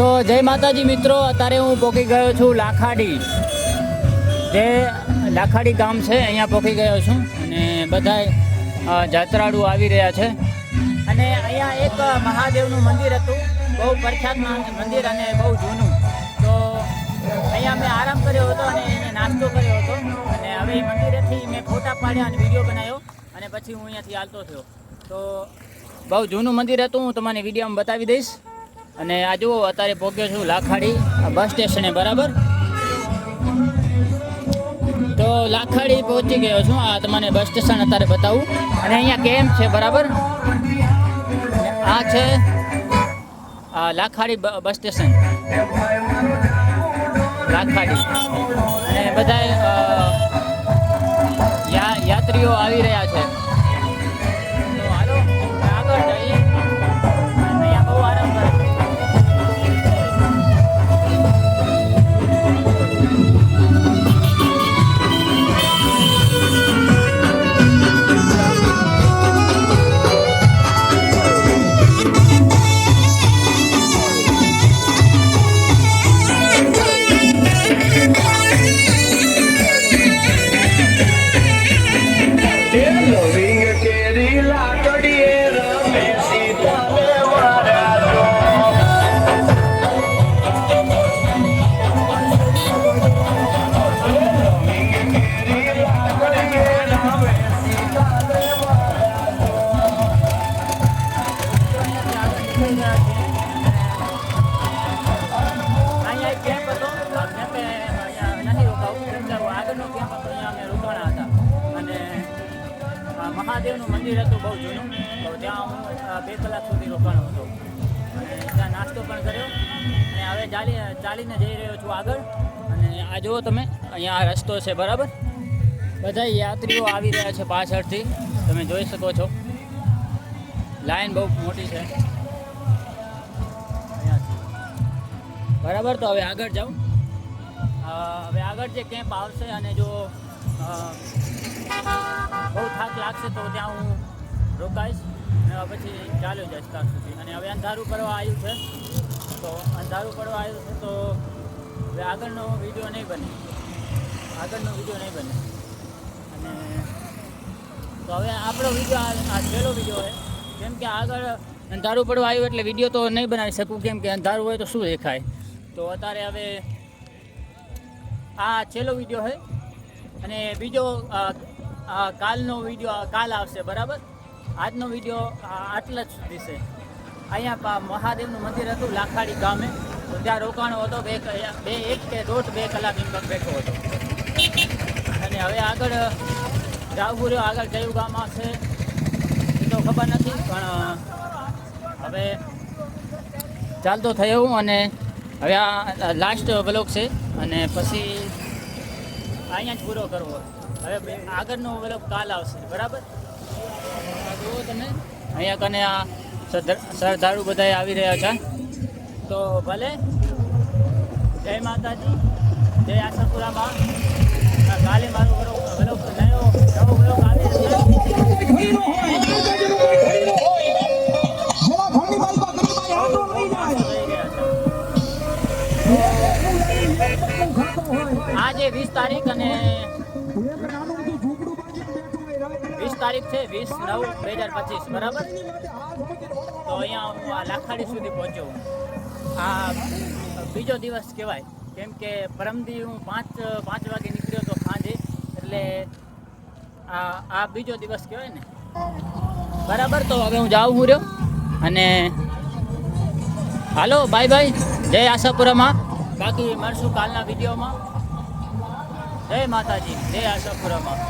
તો જય માતાજી મિત્રો, અત્યારે હું પહોંચી ગયો છું લાખાડી, જે લાખાડી ગામ છે અહીંયા પહોંચી ગયો છું અને બધાય જાત્રાળુ આવી રહ્યા છે. અને અહીંયા એક મહાદેવનું મંદિર હતું, બહુ પ્રખ્યાત મંદિર અને બહુ જૂનું. તો અહીંયા મેં આરામ કર્યો હતો અને નાસ્તો કર્યો હતો અને હવે એ મંદિરેથી મેં ફોટા પાડ્યા અને વિડીયો બનાવ્યો અને પછી હું અહીંયાથી ચાલતો થયો. તો બહુ જૂનું મંદિર હતું, હું તમને વિડીયોમાં બતાવી દઈશ. અને આ જુઓ, અત્યારે પહોંચ્યો છું લાખાડી બસ સ્ટેશને, બરાબર. તો લાખાડી પહોંચી ગયો છું, આ તમને બસ સ્ટેશન અત્યારે બતાવું. અને અહીંયા કેમ્પ છે, બરાબર. આ છે લાખાડી બસ સ્ટેશન, લાખાડી. અને બધા યાત્રીઓ આવી રહ્યા છે. તો હાલો આગળ જઈએ. અહીંયા બહુ આરામ કરે છે. મહાદેવનું મંદિર હતું બહુ જૂનું, તો ત્યાં હું 2 કલાક સુધી રોકાણો હતો અને ત્યાં નાસ્તો પણ કર્યો. અને હવે ચાલીને જઈ રહ્યો છું આગળ. અને આ જુઓ તમે, અહીંયા આ રસ્તો છે, બરાબર. બધા યાત્રીઓ આવી રહ્યા છે પાછળથી, તમે જોઈ શકો છો. લાઈન બહુ મોટી છે અહીંયાથી, બરાબર. તો હવે આગળ જાઉં. હવે આગળ જે કેમ્પ આવશે અને જો બહુ થાક લાગશે તો ત્યાં હું રોકાઈશ અને પછી ચાલ્યો જઈશ ત્યાં સુધી. અને હવે અંધારું પડવા આવ્યું છે, તો અંધારું પડવા આવ્યું છે તો હવે આગળનો વિડીયો નહીં બને. અને તો હવે આપણો વિડીયો આ છેલ્લો વિડીયો છે, કેમ કે આગળ અંધારું પડવા આવ્યું એટલે વિડીયો તો નહીં બનાવી શકું, કેમ કે અંધારું હોય તો શું દેખાય. તો અત્યારે હવે આ છેલ્લો વિડીયો છે. અને બીજો કાલનો વિડીયો કાલ આવશે, બરાબર. આજનો વિડીયો આટલા જ સુધી છે. અહીંયા મહાદેવનું મંદિર હતું લાખાડી ગામે, તો ત્યાં રોકાણો હતો 1 કે 1.5-2 કલાક બેઠો હતો. અને હવે આગળ જાવું રહ્યો, આગળ કયું ગામ આવશે એ તો ખબર નથી, પણ હવે ચાલતો થયો હું. અને હવે આ લાસ્ટ વ્લોગ છે અને પછી અહીંયા જ પૂરો કરવો. હવે આગળનો વ્લોગ કાલ આવશે, બરાબર. જુઓ તમે, અહીંયા કને આ શ્રદ્ધાળુ બધા આવી રહ્યા છે. તો ભલે, જય માતાજી, જય આશાપુરામાં. કાલે મારો નવો વ્લોગ આવી રહ્યો આજે 20 તારીખ અને 20 તારીખ છે, 20/9/2025, બરાબર. તો અહીંયા હું આ લાખાડી સુધી પહોંચ્યો. આ બીજો દિવસ કહેવાય, કેમ કે પરમદી હું 5 વાગે નીકળ્યો તો સાંજે, એટલે આ બીજો દિવસ કહેવાય ને, બરાબર. તો હવે હું જાઉં રહ્યો અને હાલો, બાય બાય, જય આશાપુરામાં. બાકી મળશું કાલના વિડીયોમાં. જય માતાજી, જય આશાપુરામાં.